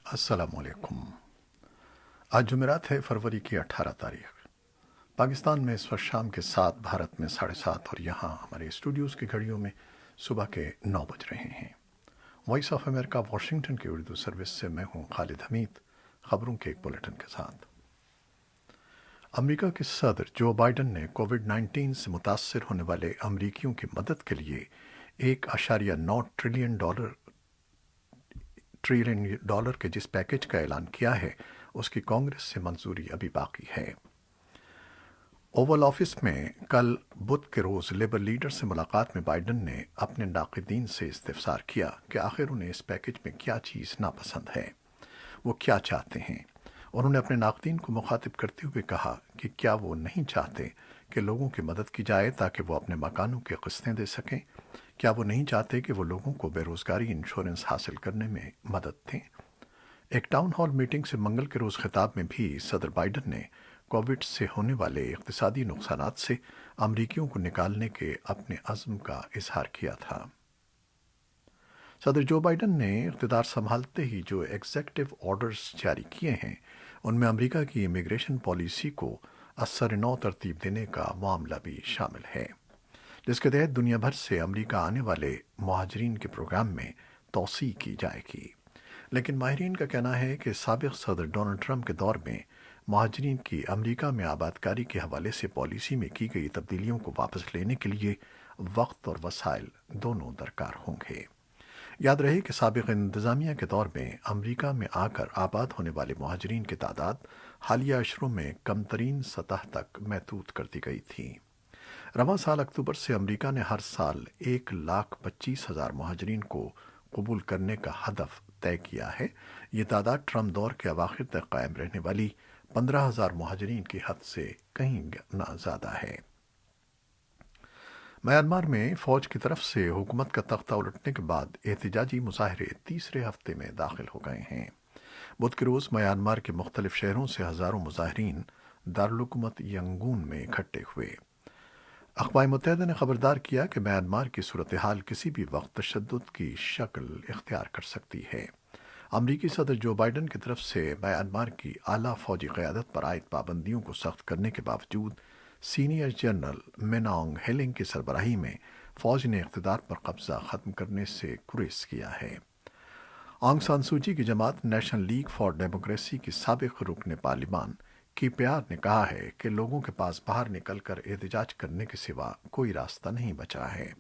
अस्सलाम वालेकुम। आज जुमेरात है, फरवरी की 18 तारीख। पाकिस्तान में इस वक्त शाम के 7, भारत में 7:30 और यहाँ हमारे स्टूडियोज़ की घड़ियों में सुबह के 9 बज रहे हैं। वॉइस ऑफ अमेरिका वाशिंगटन की उर्दू सर्विस से मैं हूँ खालिद हमीद, खबरों के एक बुलेटिन के साथ। अमेरिका के सदर जो बाइडन ने कोविड-19 से मुतासर होने वाले अमरीकियों की मदद के लिए $1.9 ट्रिलियन के जिस पैकेज का ऐलान किया है, उसकी कांग्रेस से मंजूरी अभी बाकी है। ओवल ऑफिस में कल बुध के रोज़ लेबर लीडर से मुलाकात में बाइडन ने अपने नाक़िदीन से इस्तफसार किया कि आखिर उन्हें इस पैकेज में क्या चीज़ नापसंद है, वो क्या चाहते हैं। उन्होंने अपने नाक़दीन को मुखातिब करते हुए कहा कि क्या वो नहीं चाहते कि लोगों की मदद की जाए ताकि वो अपने मकानों की किस्तें दे सकें। क्या वो नहीं चाहते कि वो लोगों को बेरोज़गारी इंश्योरेंस हासिल करने में मदद दें। एक टाउन हॉल मीटिंग से मंगल के रोज़ खिताब में भी सदर बाइडन ने कोविड से होने वाले इक़्तिसादी नुकसानात से अमरीकियों को निकालने के अपने अज़्म का इजहार किया था। सदर जो बाइडन ने इक़्तिदार संभालते ही जो एग्जीक्यूटिव ऑर्डर्स जारी किए हैं, उनमें अमेरिका की इमिग्रेशन पॉलिसी को असर नौ तरतीब देने का मामला भी शामिल है, जिसके तहत दुनिया भर से अमेरिका आने वाले मुहाजिरीन के प्रोग्राम में तोसी की जाएगी। लेकिन माहिरीन का कहना है कि साबिक़ सदर डोनाल्ड ट्रंप के दौर में मुहाजिरीन की अमेरिका में आबादकारी के हवाले से पॉलिसी में की गई तब्दीलियों को वापस लेने के लिए वक्त और वसाइल दोनों दरकार होंगे। याद रहे कि साबिक़ इंतज़ामिया के दौर में अमेरिका में आकर आबाद होने वाले मुहाजिरीन की तादाद हालिया अशरों में कम तरीन सतह तक महदूद कर दी गई थी। रवां साल अक्टूबर से अमेरिका ने हर साल 1,25,000 मुहाजिरीन को कबूल करने का हदफ तय किया है। ये तादाद ट्रंप दौर के अवाखिर तक कायम रहने वाली 15,000 मुहाजिरीन की हद से कहीं गुना ज़्यादा है। म्यांमार में फ़ौज की तरफ से हुकूमत का तख्ता उलटने के बाद एहतजाजी मुजाहरे तीसरे हफ्ते में दाखिल हो गए हैं। बुध के रोज़ म्यांमार के मुख्तलिफ शहरों से हज़ारों मुजाहरीन दारुल-हुकूमत यंगून में इकट्ठे हुए। अक़वाम मुत्तहिदा ने खबरदार किया कि म्यांमार की सूरत हाल किसी भी वक्त तशद्दुद की शक्ल इख्तियार कर सकती है। अमरीकी सदर जो बाइडन की तरफ से म्यांमार की आला फ़ौजी क़यादत पर आयद पाबंदियों को सख्त करने के बावजूद सीनियर जनरल मिनऑन्ग हेलिंग की सरबराही में फ़ौज ने इक़्तिदार पर कब्ज़ा ख़त्म करने से गुरेज किया है। आंग सान सूची की जमात नेशनल लीग फॉर डेमोक्रेसी की साबिक़ रुकन पार्लिमान की प्यार ने कहा है कि लोगों के पास बाहर निकलकर एहतजाज करने के सिवा कोई रास्ता नहीं बचा है।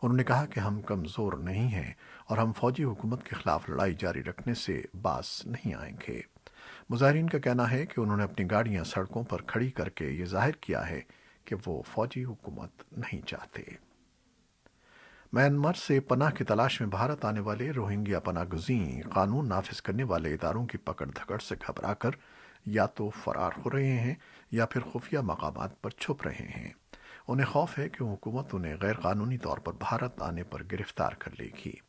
उन्होंने कहा कि हम कमज़ोर नहीं हैं और हम फ़ौजी हुकूमत के ख़िलाफ़ लड़ाई जारी रखने से बाज नहीं आएंगे। मुजाहिरीन का कहना है कि उन्होंने अपनी गाड़ियां सड़कों पर खड़ी करके ये जाहिर किया है कि वो फ़ौजी हुकूमत नहीं चाहते। म्यांमार से पनाह की तलाश में भारत आने वाले रोहिंग्या पनाह गुज़ीं कानून नाफिज करने वाले इदारों की पकड़ धकड़ से घबराकर या तो फरार हो रहे हैं या फिर खुफिया मकामात पर छुप रहे हैं। उन्हें खौफ है कि हुकूमत उन्हें गैर कानूनी तौर पर भारत आने पर गिरफ्तार कर लेगी।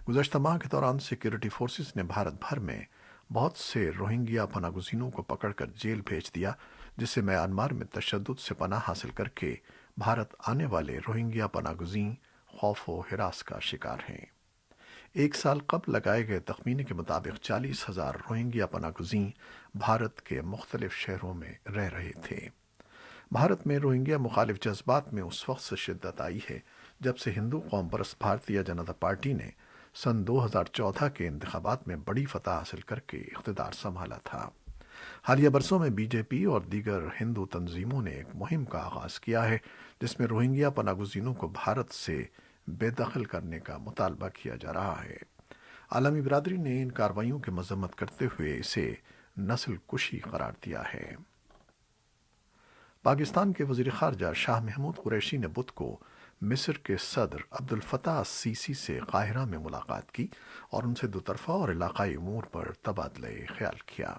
गुज़श्ता माह के दौरान सिक्योरिटी फोर्सेस ने भारत भर में बहुत से रोहिंग्या पनाह गुज़ीनों को पकड़कर जेल भेज दिया, जिससे म्यांमार में तशद्दुद से पनाह हासिल करके भारत आने वाले रोहिंग्या पनाह गुज़ीं खौफ व हिरास का शिकार हैं। एक साल कबल लगाए गए तखमीने के मुताबिक 40,000 रोहिंग्या पनाह गुज़ीं भारत के मुख्तलिफ शहरों में रह रहे थे। भारत में रोहिंग्या मुखालिफ जज्बात में उस वक्त से शिद्दत आई है जब से हिंदू कौम परस्त भारतीय जनता पार्टी ने सन 2014 के इंतखाबात में बड़ी फतह हासिल करके इख्तिदार संभाला था। हालिया बरसों में बीजेपी और दीगर हिंदू तंजीमों ने एक मुहिम का आगाज किया है जिसमें रोहिंग्या पनाह गुज़ीनों को भारत से बेदखल करने का मुतालबा किया जा रहा है। आलमी बिरादरी ने इन कार्रवाइयों की मजम्मत करते हुए इसे नस्ल कुशी करार दिया है। पाकिस्तान के वज़ीर ख़ारजा शाह महमूद कुरैशी ने बुध को मिस्र के सदर अब्दुल फताह सीसी से काहिरा में मुलाकात की और उनसे दोतरफा और इलाक़ाई उमूर पर तबादले ख्याल किया।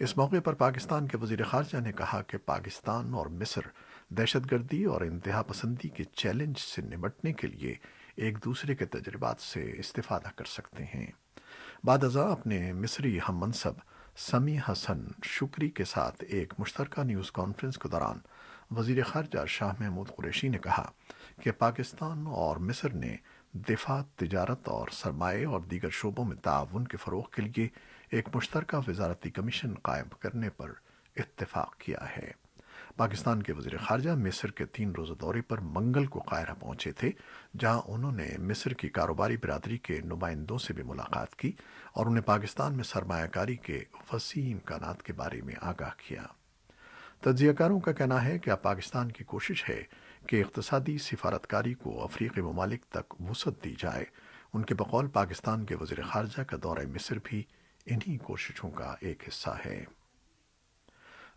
इस मौके पर पाकिस्तान के वज़ीर ख़ारजा ने कहा कि पाकिस्तान और मिस्र दहशतगर्दी और इंतहा पसंदी के चैलेंज से निपटने के लिए एक दूसरे के तजर्बात से इस्तिफ़ादा कर सकते हैं। बाद अज़ा अपने मिस्री हम मनसब समी हसन शुक्री के साथ एक मुश्तरका न्यूज़ कॉन्फ्रेंस के दौरान वज़ीर ख़ारजा शाह महमूद कुरैशी ने कहा कि पाकिस्तान और मिस्र ने دفاع، تجارت اور سرمایہ اور دیگر شعبوں میں تعاون کے فروغ کے لیے ایک مشترکہ وزارتی کمیشن قائم کرنے پر اتفاق کیا ہے۔ پاکستان کے وزیر خارجہ مصر کے 3 روزہ دورے پر منگل کو قاہرہ پہنچے تھے، جہاں انہوں نے مصر کی کاروباری برادری کے نمائندوں سے بھی ملاقات کی اور انہیں پاکستان میں سرمایہ کاری کے وسیع امکانات کے بارے میں آگاہ کیا۔ تجزیہ کاروں کا کہنا ہے کہ اب پاکستان کی کوشش ہے کہ اقتصادی سفارتکاری کو افریقی ممالک تک وسعت دی جائے۔ ان کے بقول پاکستان کے وزیر خارجہ کا دورہ مصر بھی انہی کوششوں کا ایک حصہ ہے۔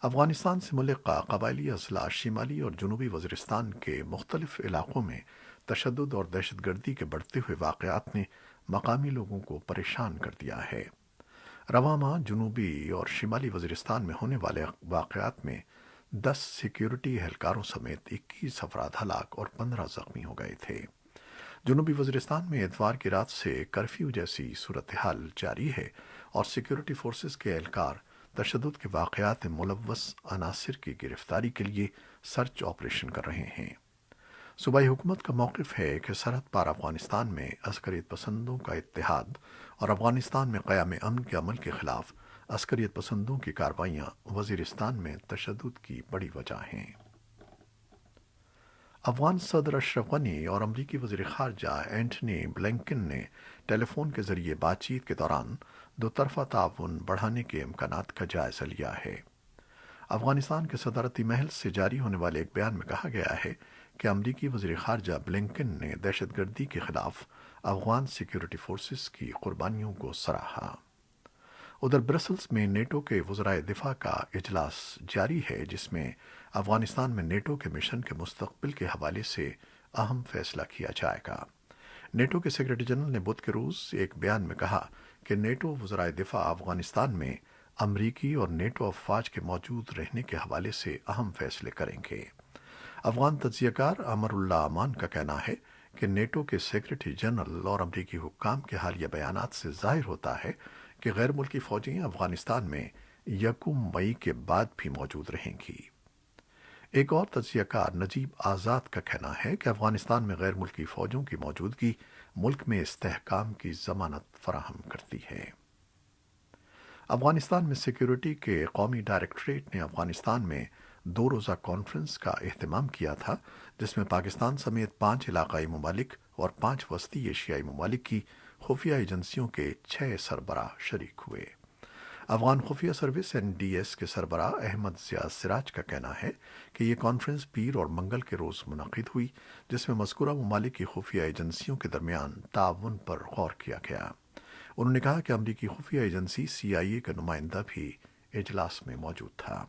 افغانستان سے ملحقہ قبائلی اضلاع شمالی اور جنوبی وزیرستان کے مختلف علاقوں میں تشدد اور دہشت گردی کے بڑھتے ہوئے واقعات نے مقامی لوگوں کو پریشان کر دیا ہے۔ رواں ماہ جنوبی اور شمالی وزیرستان میں ہونے والے واقعات میں 10 سیکیورٹی اہلکاروں سمیت 21 افراد ہلاک اور 15 زخمی ہو گئے تھے۔ جنوبی وزیرستان میں اتوار کی رات سے کرفیو جیسی صورتحال جاری ہے اور سیکیورٹی فورسز کے اہلکار تشدد کے واقعات میں ملوث عناصر کی گرفتاری کے لیے سرچ آپریشن کر رہے ہیں۔ صوبائی حکومت کا موقف ہے کہ سرحد پار افغانستان میں عسکریت پسندوں کا اتحاد اور افغانستان میں قیام امن کے عمل کے خلاف عسکریت پسندوں کی کارروائیاں وزیرستان میں تشدد کی بڑی وجہ ہیں۔ افغان صدر اشرف غنی اور امریکی وزیر خارجہ اینٹنی بلنکن نے ٹیلی فون کے ذریعے بات چیت کے دوران دو طرفہ تعاون بڑھانے کے امکانات کا جائزہ لیا ہے۔ افغانستان کے صدارتی محل سے جاری ہونے والے ایک بیان میں کہا گیا ہے کہ امریکی وزیر خارجہ بلنکن نے دہشت گردی کے خلاف افغان سیکیورٹی فورسز کی قربانیوں کو سراہا۔ ادھر برسلز میں نیٹو کے وزرائے دفاع کا اجلاس جاری ہے، جس میں افغانستان میں نیٹو کے مشن کے مستقبل کے حوالے سے اہم فیصلہ کیا جائے گا۔ نیٹو کے سیکریٹری جنرل نے بدھ کے روز ایک بیان میں کہا کہ نیٹو وزرائے دفاع افغانستان میں امریکی اور نیٹو افواج کے موجود رہنے کے حوالے سے اہم فیصلے کریں گے۔ افغان تجزیہ کار امر اللہ امان کا کہنا ہے کہ نیٹو کے سیکریٹری جنرل اور امریکی حکام کے حالیہ بیانات سے ظاہر ہوتا ہے کہ غیر ملکی فوجیں افغانستان میں 1 مئی کے بعد بھی موجود رہیں گی۔ ایک اور تجزیہ کار نجیب آزاد کا کہنا ہے کہ افغانستان میں غیر ملکی فوجوں کی موجودگی ملک میں استحکام کی ضمانت فراہم کرتی ہے۔ افغانستان میں سیکیورٹی کے قومی ڈائریکٹوریٹ نے افغانستان میں 2 روزہ کانفرنس کا اہتمام کیا تھا، جس میں پاکستان سمیت 5 علاقائی ممالک اور 5 وسطی ایشیائی ممالک کی خفیہ ایجنسیوں کے 6 سربراہ شریک ہوئے۔ افغان خفیہ سروس NDS کے سربراہ احمد ضیاء سراج کا کہنا ہے کہ یہ کانفرنس پیر اور منگل کے روز منعقد ہوئی، جس میں مذکورہ ممالک کی خفیہ ایجنسیوں کے درمیان تعاون پر غور کیا گیا۔ انہوں نے کہا کہ امریکی خفیہ ایجنسی CIA کا نمائندہ بھی اجلاس میں موجود تھا۔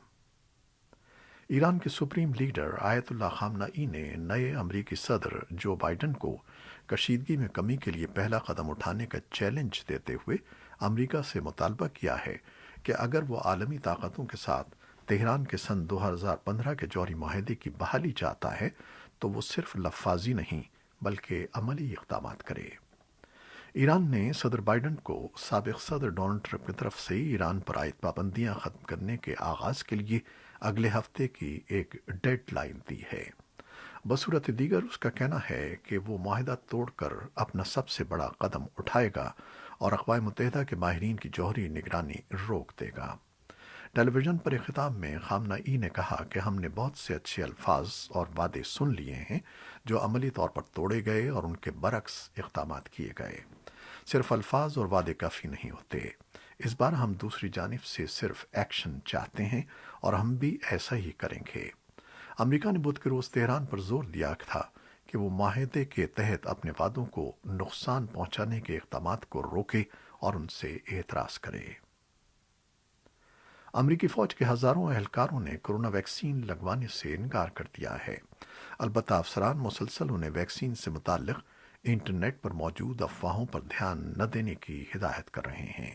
ایران کے سپریم لیڈر آیت اللہ خامنہ ای نے نئے امریکی صدر جو بائیڈن کو کشیدگی میں کمی کے لیے پہلا قدم اٹھانے کا چیلنج دیتے ہوئے امریکہ سے مطالبہ کیا ہے کہ اگر وہ عالمی طاقتوں کے ساتھ تہران کے سن 2015 کے جوہری معاہدے کی بحالی چاہتا ہے تو وہ صرف لفاظی نہیں بلکہ عملی اقدامات کرے۔ ایران نے صدر بائیڈن کو سابق صدر ڈونلڈ ٹرمپ کی طرف سے ایران پر عائد پابندیاں ختم کرنے کے آغاز کے لیے اگلے ہفتے کی ایک ڈیڈ لائن دی ہے۔ بصورت دیگر اس کا کہنا ہے کہ وہ معاہدہ توڑ کر اپنا سب سے بڑا قدم اٹھائے گا اور اقوام متحدہ کے ماہرین کی جوہری نگرانی روک دے گا۔ ٹیلی ویژن پر ایک خطاب میں خامنہ ای نے کہا کہ ہم نے بہت سے اچھے الفاظ اور وعدے سن لیے ہیں جو عملی طور پر توڑے گئے اور ان کے برعکس اقدامات کیے گئے۔ صرف الفاظ اور وعدے کافی نہیں ہوتے، اس بار ہم دوسری جانب سے صرف ایکشن چاہتے ہیں اور ہم بھی ایسا ہی کریں گے۔ امریکہ نے بدھ کے روز تہران پر زور دیا تھا کہ وہ معاہدے کے تحت اپنے وعدوں کو نقصان پہنچانے کے اقدامات کو روکے اور ان سے اعتراض کرے۔ امریکی فوج کے ہزاروں اہلکاروں نے کورونا ویکسین لگوانے سے انکار کر دیا ہے، البتہ افسران مسلسل انہیں ویکسین سے متعلق انٹرنیٹ پر موجود افواہوں پر دھیان نہ دینے کی ہدایت کر رہے ہیں۔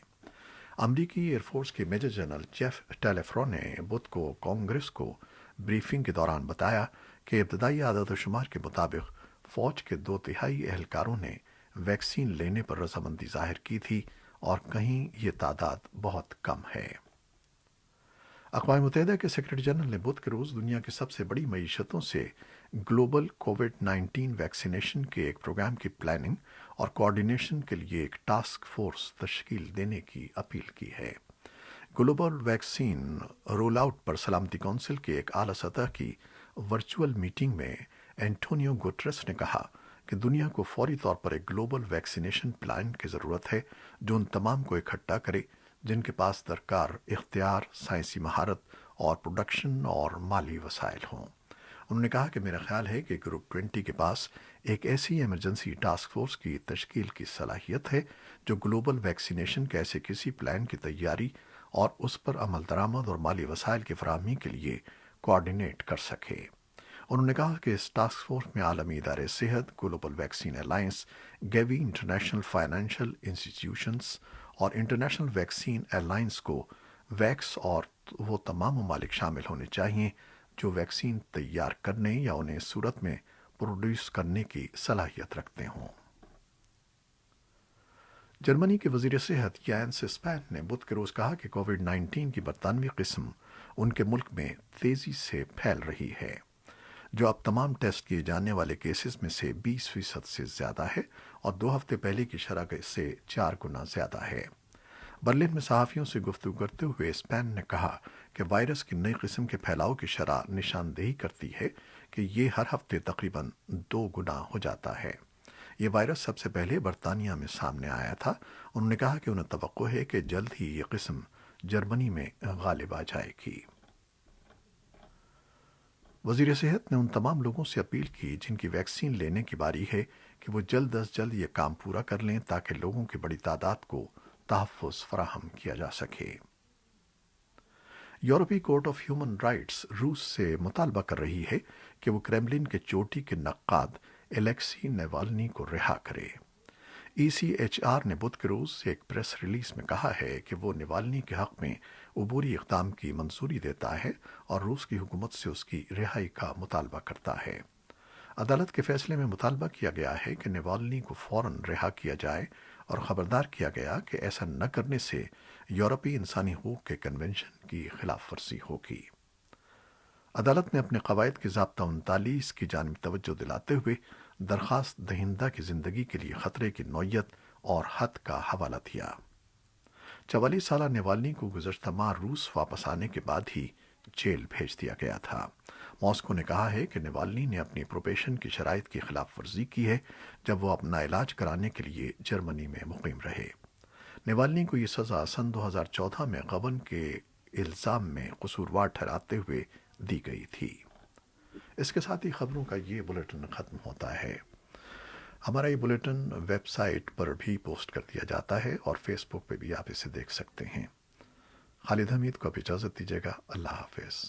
امریکی ایئر فورس کے میجر جنرل جیف ٹیلیفرو نے بدھ کو کانگریس کو بریفنگ کے دوران بتایا کہ ابتدائی اعداد و شمار کے مطابق فوج کے 2/3 اہلکاروں نے ویکسین لینے پر رضامندی ظاہر کی تھی اور کہیں یہ تعداد بہت کم ہے۔ اقوام متحدہ کے سیکریٹری جنرل نے بدھ کے روز دنیا کی سب سے بڑی معیشتوں سے ग्लोबल कोविड-19 वैक्सीनेशन के एक प्रोग्राम की प्लानिंग और कोऑर्डिनेशन के लिए एक टास्क फोर्स तश्कील देने की अपील की है। ग्लोबल वैक्सीन रोल आउट पर सलामती कौंसिल की एक आला सतह की वर्चुअल मीटिंग में एंटोनियो गुटरेस ने कहा कि दुनिया को फौरी तौर पर एक ग्लोबल वैक्सीनेशन प्लान की ज़रूरत है जो उन तमाम को इकट्ठा करे जिनके पास दरकार इख्तियार, साइंसी महारत और प्रोडक्शन और माली वसाइल हों। उन्होंने कहा कि मेरा ख्याल है कि ग्रुप 20 के पास एक ऐसी इमरजेंसी टास्क फोर्स की तश्कील की सलाहियत है जो ग्लोबल वैक्सीनेशन के ऐसे किसी प्लान की तैयारी और उस पर अमल दरामद और माली वसाइल की फराहमी के लिए कोऑर्डिनेट कर सके। उन्होंने कहा कि इस टास्क फोर्स में आलमी इदारे सेहत, global vaccine alliance, Gavi international financial institutions और international vaccine alliance COVAX और वो तमाम ममालिक शामिल होने चाहिए जो वैक्सीन तैयार करने या उन्हें इस सूरत में प्रोड्यूस करने की सलाहियत रखते हों। जर्मनी के वजीर सेहत यान्स स्पैन ने बुध के रोज कहा कि कोविड-19 की बरतानवी किस्म उनके मुल्क में तेजी से फैल रही है, जो अब तमाम टेस्ट किए जाने वाले केसेस में से 20% से ज्यादा है और 2 हफ्ते पहले की शरह से 4 गुना ज्यादा है। बर्लिन में सहाफ़ियों से गुफ्तगू करते हुए स्पैन ने कहा कि वायरस की नई किस्म के फैलाव की शरह निशानदेही करती है कि ये हर हफ्ते तकरीबन 2 गुना हो जाता है। ये वायरस सबसे पहले बरतानिया में सामने आया था। उन्होंने कहा कि उन्हें तवक्को है कि जल्द ही ये किस्म जर्मनी में गालिब आ जाएगी। वजीर सेहत ने उन तमाम लोगों से अपील की जिनकी वैक्सीन लेने की बारी है कि वो जल्द अज जल्द ये काम पूरा कर लें ताकि लोगों की बड़ी तादाद को तहफ़्फ़ुज़ फराहम किया जा सके। यूरोपीय कोर्ट ऑफ ह्यूमन राइट्स रूस से मुतालबा कर रही है कि वो क्रेमलिन के चोटी के नक्काद एलेक्सी नेवाल्नी को रिहा करे। ECHR ने बुध के रोज एक प्रेस रिलीज में कहा है कि वो नेवाल्नी के हक में अबूरी इक़दाम की मंजूरी देता है और रूस की हुकूमत से उसकी रिहाई का मुतालबा करता है। अदालत के फैसले में मुतालबा किया गया है कि नेवाल्नी को फौरन रिहा किया जाए और खबरदार किया गया कि ऐसा न करने से यूरोपीय इंसानी हकूक़ के कन्वेंशन की खिलाफ वर्जी होगी। अदालत ने अपने कवायद के ज़ाब्ता 39 की जानिब तवज्जो दिलाते हुए दरख्वास्त दहिंदा की ज़िंदगी के लिए ख़तरे की नौयत और हद का हवाला दिया। 44 साला नेवाल्नी को गुज़श्ता माह रूस वापस आने के बाद ही जेल भेज दिया गया था। मॉस्को ने कहा है कि नेवाल्नी ने अपनी प्रोबेशन की शराइत की खिलाफ वर्जी की है जब वो अपना इलाज कराने के लिए जर्मनी में मुकीम रहे। नेवाल्नी को ये सज़ा सन 2014 में गबन के इल्ज़ाम में कसूरवार ठहराते हुए दी गई थी। इसके साथ ही खबरों का ये बुलेटिन ख़त्म होता है। हमारा ये बुलेटिन वेबसाइट पर भी पोस्ट कर दिया जाता है और फेसबुक पे भी आप इसे देख सकते हैं। खालिद हमीद को अब इजाज़त दीजिएगा। अल्लाह हाफ़िज़।